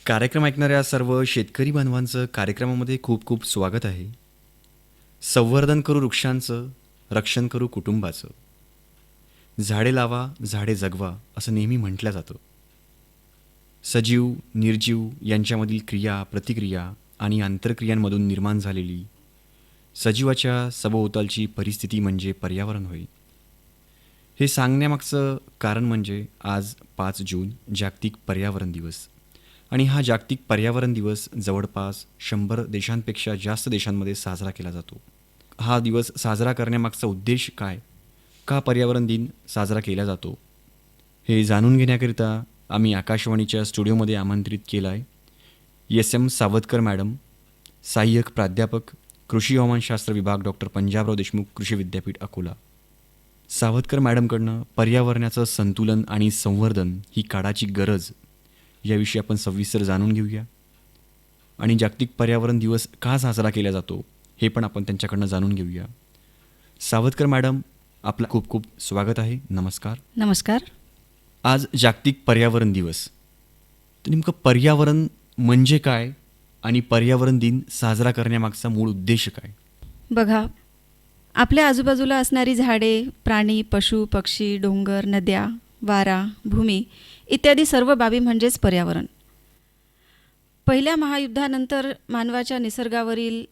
कार्यक्रम ऐकणाऱ्या सर्व शेतकरी बांधवांचं कार्यक्रमामध्ये खूप खूप स्वागत आहे. संवर्धन करू वृक्षांचं, रक्षण करू कुटुंबाचं. झाडे लावा, झाडे जगवा असं नेहमी म्हटलं जातं. सजीव, निर्जीव यांच्यामधील क्रिया, प्रतिक्रिया आणि आंतरक्रियांमधून निर्माण झालेली सजीवाच्या सभोवतालची परिस्थिती म्हणजे पर्यावरण होय. हे सांगण्यामागचं कारण म्हणजे आज 5 जून जागतिक पर्यावरण दिवस. आणि हा जागतिक पर्यावरण दिवस जवळपास 100 देशांपेक्षा जास्त देशांमध्ये साजरा केला जातो. हा दिवस साजरा करण्यामागचा उद्देश काय? का पर्यावरण दिन साजरा केला जातो? हे जाणून घेण्याकरिता आम्ही आकाशवाणीच्या स्टुडिओमध्ये आमंत्रित केलं आहे SM सावतकर मॅडम, सहाय्यक प्राध्यापक, कृषी हवामानशास्त्र विभाग, डॉक्टर पंजाबराव देशमुख कृषी विद्यापीठ अकोला. सावतकर मॅडमकडनं पर्यावरणाचं संतुलन आणि संवर्धन ही काळाची गरज याविषयी आपण सविस्तर जाणून घेऊया. आणि जागतिक पर्यावरण दिवस का साजरा केला जातो हे पण आपण त्यांच्याकडनं जाणून घेऊया. सावतकर मॅडम, आपलं खूप खूप स्वागत आहे. नमस्कार. नमस्कार. आज जागतिक पर्यावरण दिवस, तर नेमकं पर्यावरण म्हणजे काय आणि पर्यावरण दिन साजरा करण्यामागचा मूळ उद्देश काय? बघा, आपल्या आजूबाजूला असणारी झाडे, प्राणी, पशु, पक्षी, डोंगर, नद्या, वारा, भूमी इत्यादी सर्व बाबी म्हणजेच पर्यावरण. पहिल्या महायुद्धानंतर मानवाच्या निसर्गावरील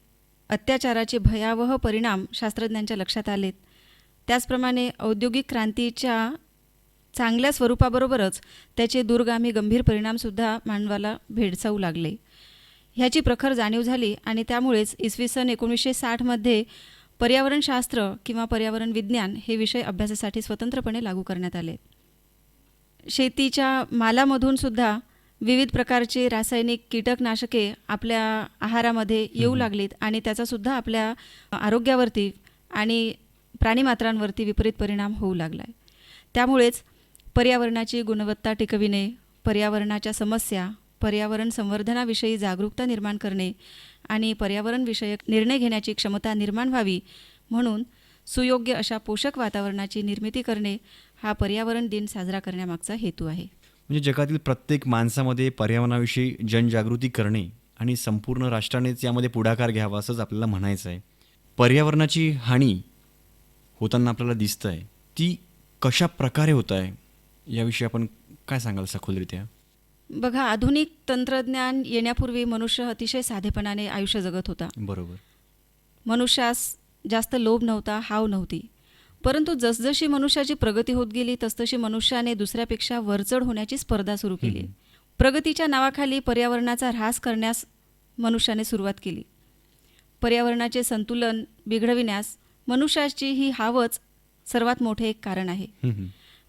अत्याचाराचे भयावह परिणाम शास्त्रज्ञांच्या लक्षात आलेत. त्याचप्रमाणे औद्योगिक क्रांतीच्या चांगल्या स्वरूपाबरोबरच त्याचे दूरगामी गंभीर परिणामसुद्धा मानवाला भेडसावू लागले. ह्याची प्रखर जाणीव झाली आणि त्यामुळेच इसवी सन 1960मध्ये पर्यावरणशास्त्र किंवा पर्यावरण विज्ञान हे विषय अभ्यासासाठी स्वतंत्रपणे लागू करण्यात आले. शेतीच्या मालामधून सुद्धा विविध प्रकारचे रासायनिक कीटकनाशके आपल्या आहारामध्ये येऊ लागलीत आणि त्याचासुद्धा आपल्या आरोग्यावरती आणि प्राणीमात्रांवरती विपरीत परिणाम होऊ लागला आहे. त्यामुळेच पर्यावरणाची गुणवत्ता टिकविणे, पर्यावरणाच्या समस्या, पर्यावरण संवर्धनाविषयी जागरूकता निर्माण करणे आणि पर्यावरणविषयक निर्णय घेण्याची क्षमता निर्माण व्हावी म्हणून सुयोग्य अशा पोषक वातावरणाची निर्मिती करणे हा पर्यावरण दिन साजरा करण्यामागचा हेतू आहे. म्हणजे जगातील प्रत्येक माणसामध्ये पर्यावरणाविषयी जनजागृती करणे आणि संपूर्ण राष्ट्रानेच यामध्ये पुढाकार घ्यावा असंच आपल्याला म्हणायचं आहे. पर्यावरणाची हानी होताना आपल्याला दिसतं आहे, ती कशा प्रकारे होत आहे याविषयी आपण काय सांगाल सखोलरित्या? बघा, आधुनिक तंत्रज्ञान येण्यापूर्वी मनुष्य अतिशय साधेपणाने आयुष्य जगत होता. बरोबर. मनुष्यास जास्त लोभ नव्हता, हाव नव्हती. परंतु जसजशी मनुष्याची प्रगती होत गेली तसतशी मनुष्याने दुसऱ्यापेक्षा वरचढ होण्याची स्पर्धा सुरू केली. प्रगतीच्या नावाखाली पर्यावरणाचा ऱ्हास करण्यास मनुष्याने सुरुवात केली. पर्यावरणाचे संतुलन बिघडविण्यास मनुष्याची ही हावच सर्वात मोठे एक कारण आहे.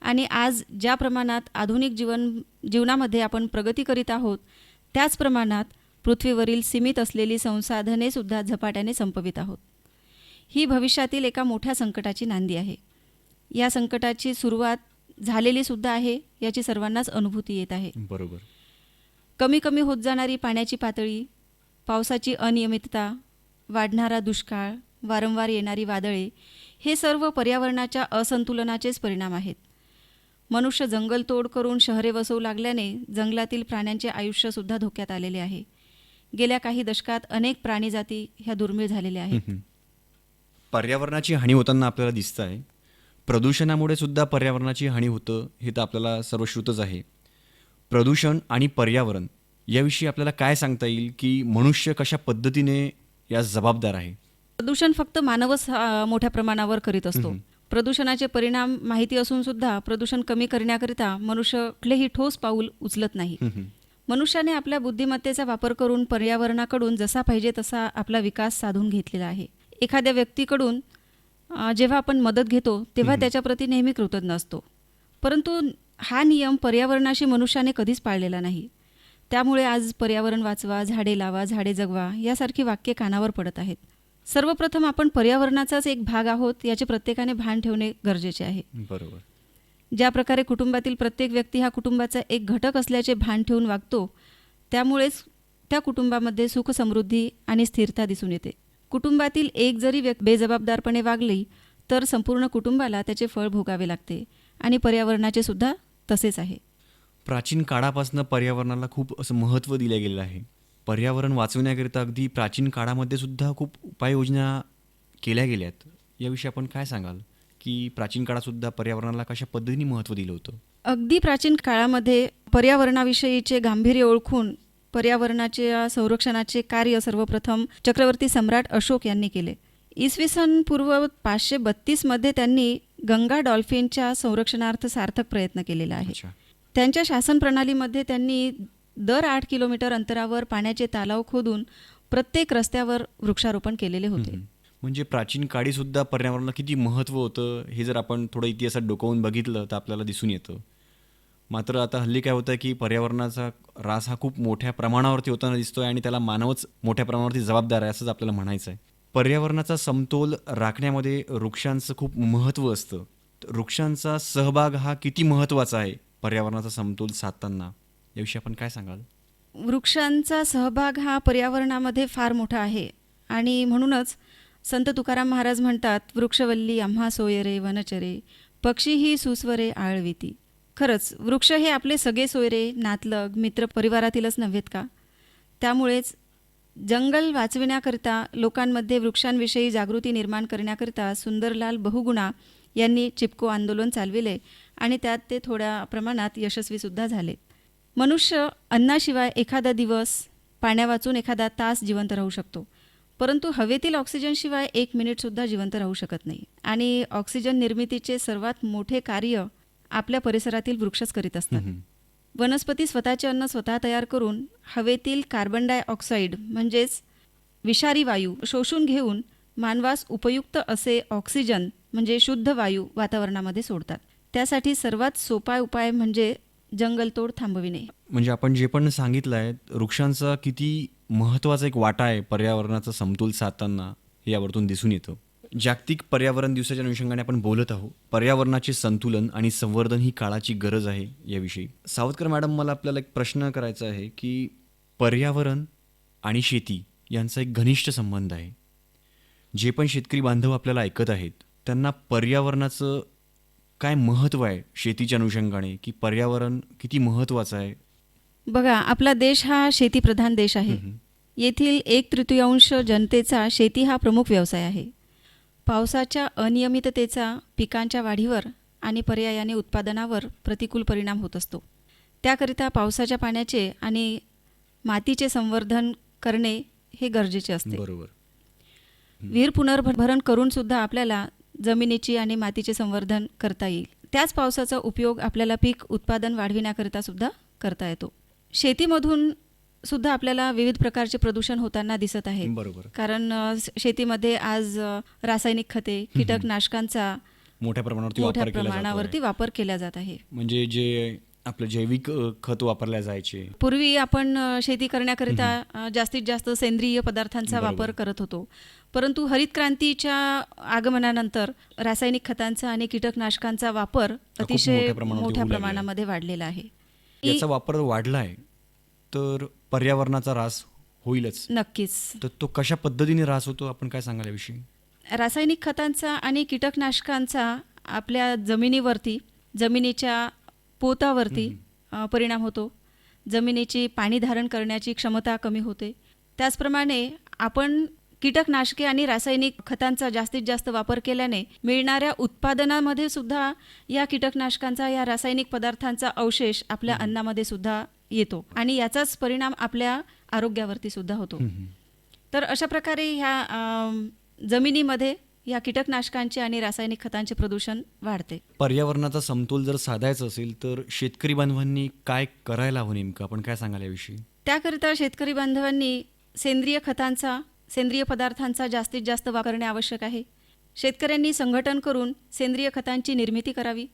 आणि आज ज्या प्रमाणात आधुनिक जीवनामध्ये आपण प्रगती करीत आहोत त्याच प्रमाणात पृथ्वीवरील सीमित असलेली संसाधने सुद्धा झपाट्याने संपवित आहोत. ही भविष्यातील एका मोठ्या संकटाची नांदी आहे. या संकटाची सुरुवात झालेली सुद्धा आहे याची सर्वांनाच अनुभूती येत आहे. बरोबर. कमी कमी होत जाणारी पाण्याची पातळी, पावसाची अनियमितता, वाढणारा दुष्काळ, वारंवार येणारी वादळे हे सर्व पर्यावरणाच्या असंतुलनाचेच परिणाम आहेत. मनुष्य जंगलतोड करून शहरे वसवू लागल्याने जंगलातील प्राण्यांचे आयुष्यसुद्धा धोक्यात आलेले आहे. गेल्या काही दशकात अनेक प्राणीजाती ह्या दुर्मिळ झालेल्या आहेत. पर्यावरणाची हानी होताना आपल्याला दिसतं आहे. प्रदूषणामुळे सुद्धा पर्यावरणाची हानी होतं हे तर आपल्याला सर्वश्रुतच आहे. प्रदूषण आणि पर्यावरण याविषयी आपल्याला काय सांगता येईल की मनुष्य कशा पद्धतीने या जबाबदार आहे? प्रदूषण फक्त मानवच मोठ्या प्रमाणावर करीत असतो. प्रदूषणाचे परिणाम माहिती असून सुद्धा प्रदूषण कमी करण्याकरिता मनुष्य कुठलेही ठोस पाऊल उचलत नाही. मनुष्याने आपल्या बुद्धिमत्तेचा वापर करून पर्यावरणाकडून जसा पाहिजे तसा आपला विकास साधून घेतलेला आहे. एखाद्या व्यक्तीकडून जेव्हा आपण मदत घेतो तेव्हा त्याच्याप्रती नेहमी कृतज्ञ असतो. परंतु हा नियम पर्यावरणाशी मनुष्याने कधीच पाळलेला नाही. त्यामुळे आज पर्यावरण वाचवा, झाडे लावा, झाडे जगवा यासारखी वाक्ये कानावर पडत आहेत. सर्वप्रथम आपण पर्यावरणाचाच एक भाग आहोत याचे प्रत्येकाने भान ठेवणे गरजेचे आहे. बरोबर. ज्या प्रकारे कुटुंबातील प्रत्येक व्यक्ती हा कुटुंबाचा एक घटक असल्याचे भान ठेवून वागतो त्यामुळेच त्या कुटुंबामध्ये सुख, समृद्धी आणि स्थिरता दिसून येते. कुटुंबातील एक जरी व्यक्ती बेजबाबदारपणे वागली तर संपूर्ण कुटुंबाला त्याचे फळ भोगावे लागते आणि पर्यावरणाचे सुद्धा तसेच आहे. प्राचीन काळापासून पर्यावरणाला खूप असं महत्त्व दिलं गेलेलं आहे. पर्यावरण वाचवण्याकरिता अगदी प्राचीन काळामध्ये सुद्धा खूप उपाययोजना केल्या गेल्यात. याविषयी आपण काय सांगाल? की प्राचीन काळातसुद्धा पर्यावरणाला कशा पद्धतीने महत्त्व दिलं होतं? अगदी प्राचीन काळामध्ये पर्यावरणाविषयीचे गांभीर्य ओळखून पर्यावरणाच्या संरक्षणाचे कार्य सर्वप्रथम चक्रवर्ती सम्राट अशोक यांनी केले. इसवी सन पूर्व 532 मध्ये त्यांनी गंगा डॉल्फिनच्या संरक्षणार्थ सार्थक प्रयत्न केलेला आहे. अच्छा. त्यांच्या शासन प्रणालीमध्ये त्यांनी दर 8 किलोमीटर अंतरावर पाण्याचे तलाव खोदून प्रत्येक रस्त्यावर वृक्षारोपण केलेले होते. म्हणजे प्राचीन काळी सुद्धा पर्यावरणाला किती महत्त्व होतं हे जर आपण थोडं इतिहासात डोकावून बघितलं तर आपल्याला दिसून येतं. मात्र आता हल्ली काय होतं की पर्यावरणाचा ऱ्हास हा खूप मोठ्या प्रमाणावरती होताना दिसतोय आणि त्याला मानवच मोठ्या प्रमाणावरती जबाबदार आहे असंच आपल्याला म्हणायचं आहे. पर्यावरणाचा समतोल राखण्यामध्ये वृक्षांचं खूप महत्त्व असतं. तर वृक्षांचा सहभाग हा किती महत्त्वाचा आहे पर्यावरणाचा समतोल साधताना, याविषयी आपण काय सांगाल? वृक्षांचा सहभाग हा पर्यावरणामध्ये फार मोठा आहे आणि म्हणूनच संत तुकाराम महाराज म्हणतात, वृक्षवल्ली आम्हा सोयरे वनचरे, पक्षी ही सुस्वरे आळविती. खरंच वृक्ष हे आपले सगळे सोयरे, नातलग, मित्र परिवारातीलच नव्हेत का? त्यामुळेच जंगल वाचविण्याकरिता लोकांमध्ये वृक्षांविषयी जागृती निर्माण करण्याकरिता सुंदरलाल बहुगुणा यांनी चिपको आंदोलन चालविले आणि त्यात ते थोड्या प्रमाणात यशस्वीसुद्धा झाले. मनुष्य अन्नाशिवाय एखादा दिवस, पाण्या वाचून एखादा तास जिवंत राहू शकतो, परंतु हवेतील ऑक्सिजनशिवाय 1 मिनिटसुद्धा जिवंत राहू शकत नाही. आणि ऑक्सिजन निर्मितीचे सर्वात मोठे कार्य आपल्या परिसरातील वृक्षच करीत असतात. वनस्पती स्वतःचे अन्न स्वतः तयार करून हवेतील कार्बन डायऑक्साईड म्हणजेच विषारी वायू शोषून घेऊन मानवास उपयुक्त असे ऑक्सिजन म्हणजे शुद्ध वायू वातावरणामध्ये सोडतात. त्यासाठी सर्वात सोपा उपाय म्हणजे जंगलतोड थांबविणे. म्हणजे आपण जे पण सांगितलं आहे वृक्षांचा किती महत्त्वाचा एक वाटा आहे पर्यावरणाचा समतोल साधताना हे यावरतून दिसून येतं. जागतिक पर्यावरण दिवसाच्या अनुषंगाने आपण बोलत आहोत. पर्यावरणाचे संतुलन आणि संवर्धन ही काळाची गरज आहे याविषयी. सावतकर मॅडम, मला आपल्याला एक प्रश्न करायचा आहे की पर्यावरण आणि शेती यांचा एक घनिष्ठ संबंध आहे. जे पण शेतकरी बांधव आपल्याला ऐकत आहेत त्यांना पर्यावरणाचं काय महत्त्व आहे शेतीच्या अनुषंगाने, की पर्यावरण किती महत्त्वाचं आहे? बघा, आपला देश हा शेतीप्रधान देश आहे. येथील 1/3 जनतेचा शेती हा प्रमुख व्यवसाय आहे. पावसाच्या अनियमिततेचा पिकांच्या वाढीवर आणि पर्यायाने उत्पादनावर प्रतिकूल परिणाम होत असतो. त्याकरिता पावसाच्या पाण्याचे आणि मातीचे संवर्धन करणे हे गरजेचे असते. बरोबर. विहीर पुनर्भरण करून सुद्धा आपल्याला जमिनीची आणि मातीचे संवर्धन करता येईल. त्याच पावसाचा उपयोग आपल्याला पीक उत्पादन वाढविण्याकरिता सुद्धा करता येतो. शेतीमधून सुद्धा आपल्याला विविध प्रकारचे प्रदूषण होताना दिसत आहे. बरोबर. कारण शेतीमध्ये आज रासायनिक खते, कीटकनाशकांचा मोठ्या प्रमाणावरती वापर केला जात आहे. म्हणजे जे आपलं जैविक खत वापरल्या जायचे. पूर्वी आपण शेती करण्याकरिता जास्तीत जास्त सेंद्रिय पदार्थांचा बरोबर. वापर करत होतो, परंतु हरित क्रांतीच्या आगमनानंतर रासायनिक खतांचा आणि कीटकनाशकांचा वापर अतिशय मोठ्या प्रमाणामध्ये वाढलेला आहे. याचा वापर वाढला आहे तर पर्यावरणाचा ऱ्हास होईलच. नक्कीच. तर तो कशा पद्धतीने ऱ्हास होतो, आपण काय सांगाल याविषयी? रासायनिक खतांचा आणि कीटकनाशकांचा आपल्या जमिनीवरती, जमिनीच्या पोतावरती परिणाम होतो. जमिनीची पाणी धारण करण्याची क्षमता कमी होते. त्याचप्रमाणे आपण कीटकनाशके आणि रासायनिक खतांचा जास्तीत जास्त वापर केल्याने मिळणाऱ्या उत्पादनामध्ये सुद्धा या कीटकनाशकांचा, या रासायनिक पदार्थांचा अवशेष आपल्या अन्नामध्ये सुद्धा येतो आणि याचाच परिणाम आपल्या आरोग्यावरती सुद्धा होतो. तर अशा प्रकारे ह्या जमिनीमध्ये या कीटकनाशकांचे आणि रासायनिक खतांचे प्रदूषण वाढते. पर्यावरणाचा समतोल जर साधायचा असेल तर शेतकरी बांधवांनी काय करायला हवं नेमकं, आपण काय सांगाल याविषयी? त्याकरिता शेतकरी बांधवांनी सेंद्रिय खतांचा, सेंद्रिय पदार्थांचा जास्तीत जास्त वापर करणे आवश्यक आहे. शेतकऱ्यांनी संघटन करून सेंद्रिय खतांची निर्मिती करावी.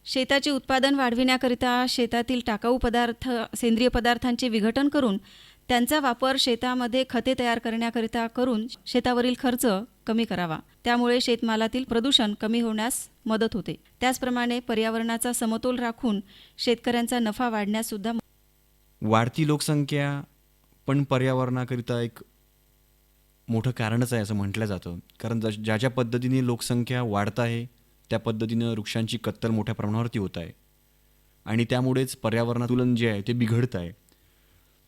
शेताचे उत्पादन वाढविण्याकरिता शेतातील टाकाऊ पदार्थ, सेंद्रिय पदार्थांचे विघटन करून त्यांचा वापर शेतामध्ये खते तयार करण्याकरिता करून शेतावरील खर्च कमी करावा. त्यामुळे शेतमालातील प्रदूषण कमी होण्यास मदत होते. त्याचप्रमाणे पर्यावरणाचा समतोल राखून शेतकऱ्यांचा नफा वाढण्यास सुद्धा. वाढती लोकसंख्या पण पर्यावरणाकरिता एक मोठं कारणच आहे असं म्हटलं जातं. कारण ज्या ज्या पद्धतीने लोकसंख्या वाढत आहे त्या पद्धतीनं वृक्षांची कत्तल मोठ्या प्रमाणावरती होत आहे. आणि त्यामुळेच पर्यावरणातून जे आहे ते बिघडत आहे.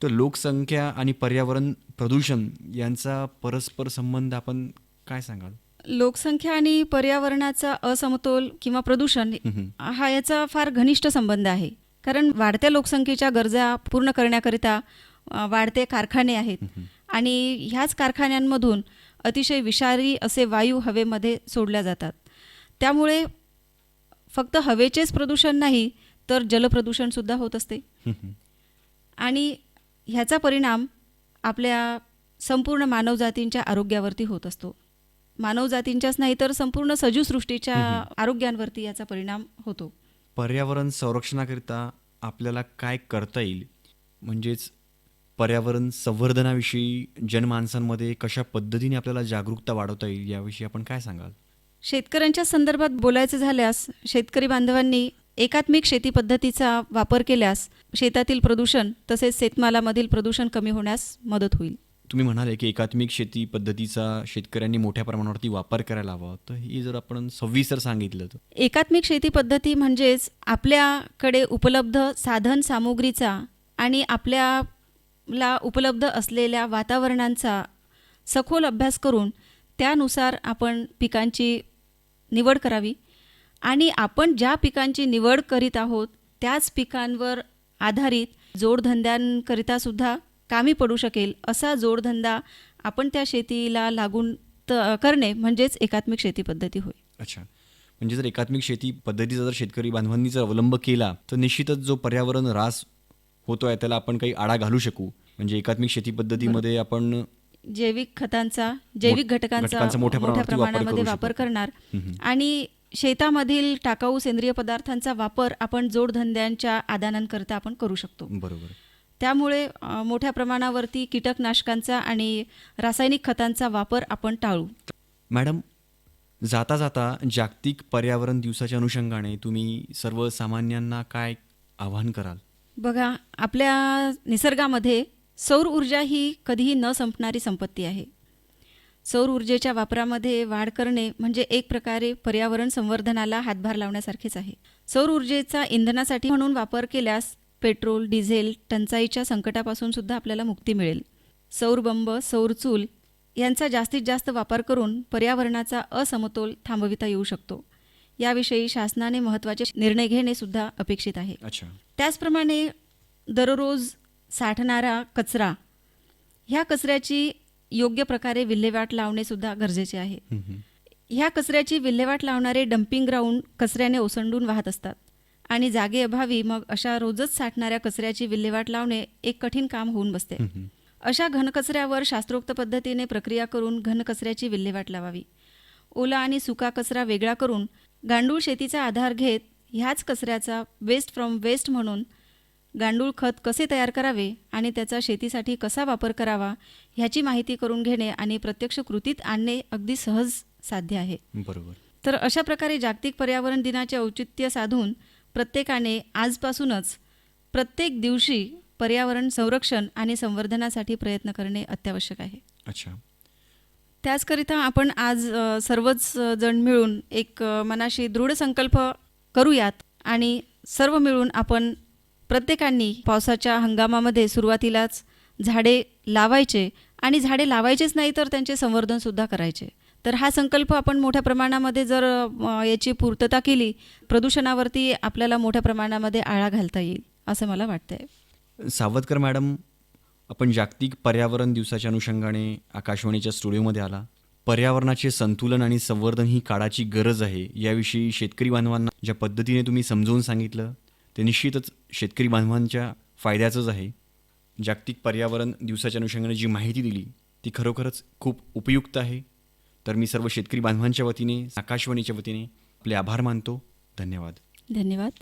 तर लोकसंख्या आणि पर्यावरण प्रदूषण यांचा परस्पर संबंध आपण काय सांगाल? लोकसंख्या आणि पर्यावरणाचा असमतोल किंवा प्रदूषण हा याचा फार घनिष्ठ संबंध आहे. कारण वाढत्या लोकसंख्येच्या गरजा पूर्ण करण्याकरिता वाढते कारखाने आहेत आणि ह्याच कारखान्यांमधून अतिशय विषारी असे वायू हवेमध्ये सोडल्या जातात. त्यामुळे फक्त हवेचेच प्रदूषण नाही तर जलप्रदूषणसुद्धा होत असते आणि ह्याचा परिणाम आपल्या संपूर्ण मानवजातींच्या आरोग्यावरती होत असतो. मानवजातींच्याच नाही तर संपूर्ण सजीवसृष्टीच्या आरोग्यांवरती याचा परिणाम होतो. पर्यावरण संरक्षणाकरिता आपल्याला काय करता येईल, म्हणजेच पर्यावरण संवर्धनाविषयी जनमानसांमध्ये कशा पद्धतीने आपल्याला जागरूकता वाढवता येईल याविषयी आपण काय सांगाल? शेतकऱ्यांच्या संदर्भात बोलायचं झाल्यास शेतकरी बांधवांनी एकात्मिक शेती पद्धतीचा वापर केल्यास शेतातील प्रदूषण तसेच शेतमालामधील प्रदूषण कमी होण्यास मदत होईल. तुम्ही म्हणाले की एकात्मिक शेती पद्धतीचा शेतकऱ्यांनी मोठ्या प्रमाणावरती वापर करायला हवा, तर हे जर आपण सविस्तर सांगितलं तर? एकात्मिक शेती पद्धती म्हणजेच आपल्याकडे उपलब्ध साधन सामुग्रीचा आणि आपल्याला उपलब्ध असलेल्या वातावरणांचा सखोल अभ्यास करून त्यानुसार आपण पिकांची निवड करावी आणि आपण ज्या पिकांची निवड करीत आहोत त्याच पिकांवर आधारित जोडधंद्यांकरिता सुद्धा कामी पडू शकेल असा जोडधंदा आपण त्या शेतीला लागून करणे म्हणजेच एकात्मिक शेती पद्धती होय. अच्छा, म्हणजे जर एकात्मिक शेती पद्धतीचा जर शेतकरी बांधवांनी जर अवलंब केला तर निश्चितच जो पर्यावरण ऱ्हास होतो आहे त्याला आपण काही आळा घालू शकू. म्हणजे एकात्मिक शेती पद्धतीमध्ये आपण जैविक खतांचा जैविक घटकांचा मोठ्या प्रमाणामध्ये वापर करणार आणि शेतामधील टाकाऊ सेंद्रिय पदार्थांचा वापर आपण जोडधंद्यांच्या आदानांकरता आपण करू शकतो. बरोबर. त्यामुळे मोठ्या प्रमाणावरती कीटकनाशकांचा आणि रासायनिक खतांचा वापर आपण टाळू. मॅडम, जाता जाता जागतिक पर्यावरण दिवसाच्या अनुषंगाने तुम्ही सर्वसामान्यांना काय आवाहन कराल? बघा, आपल्या निसर्गामध्ये सौर ऊर्जा ही कधीही न संपणारी संपत्ती आहे. सौर ऊर्जेच्या वापरामध्ये वाढ करणे म्हणजे एक प्रकारे पर्यावरण संवर्धनाला हातभार लावण्यासारखेच आहे. सौर ऊर्जेचा इंधनासाठी म्हणून वापर केल्यास पेट्रोल डिझेल टंचाईच्या संकटापासून सुद्धा आपल्याला मुक्ती मिळेल. सौरबंब सौर चूल यांचा जास्तीत जास्त वापर करून पर्यावरणाचा असमतोल थांबविता येऊ शकतो. याविषयी शासनाने महत्त्वाचे निर्णय घेणे सुद्धा अपेक्षित आहे. अच्छा. त्याचप्रमाणे दररोज साठणारा कचरा ह्या कचऱ्याची योग्य प्रकारे विल्हेवाट लावणे सुद्धा गरजेचे आहे. ह्या कचऱ्याची विल्हेवाट लावणारे डम्पिंग ग्राउंड कचऱ्याने ओसंडून वाहत असतात आणि जागेअभावी मग अशा रोजच साठणाऱ्या कचऱ्याची विल्हेवाट लावणे एक कठीण काम होऊन बसते. अशा घनकचऱ्यावर शास्त्रोक्त पद्धतीने प्रक्रिया करून घनकचऱ्याची विल्हेवाट लावावी. ओला आणि सुका कचरा वेगळा करून गांडूळ शेतीचा आधार घेत ह्याच कचऱ्याचा वेस्ट फ्रॉम वेस्ट म्हणून गांडूळ खत कसे तयार करावे आणि त्याचा शेतीसाठी कसा वापर करावा ह्याची माहिती करून घेणे आणि प्रत्यक्ष कृतीत आणणे अगदी सहज साध्य आहे. बरोबर. तर अशा प्रकारे जागतिक पर्यावरण दिनाचे औचित्य साधून प्रत्येकाने आजपासूनच प्रत्येक दिवशी पर्यावरण संरक्षण आणि संवर्धनासाठी प्रयत्न करणे अत्यावश्यक आहे. अच्छा. त्याचकरिता आपण आज सर्वच जण मिळून एक मनाशी दृढ संकल्प करूयात आणि सर्व मिळून आपण प्रत्येकाने पावसाच्या हंगामामध्ये सुरुवातीलाच झाडे लावायचे आणि झाडे लावायचेच नाही तर त्यांचे संवर्धनसुद्धा करायचे. तर हा संकल्प आपण मोठ्या प्रमाणामध्ये जर याची पूर्तता केली प्रदूषणावरती आपल्याला मोठ्या प्रमाणामध्ये आळा घालता येईल असं मला वाटतंय. सावतकर मॅडम, आपण जागतिक पर्यावरण दिवसाच्या अनुषंगाने आकाशवाणीच्या स्टुडिओमध्ये आला. पर्यावरणाचे संतुलन आणि संवर्धन ही काळाची गरज आहे याविषयी शेतकरी बांधवांना ज्या पद्धतीने तुम्ही समजावून सांगितलं ते निश्चितच शेतकरी बांधवांच्या फायद्याचंच आहे. जागतिक पर्यावरण दिवसाच्या अनुषंगाने जी माहिती दिली ती खरोखरच खूप उपयुक्त आहे. तर मी सर्व शेतकरी बांधवांच्या वतीने आकाशवाणीच्या वतीने आपले आभार मानतो. धन्यवाद. धन्यवाद.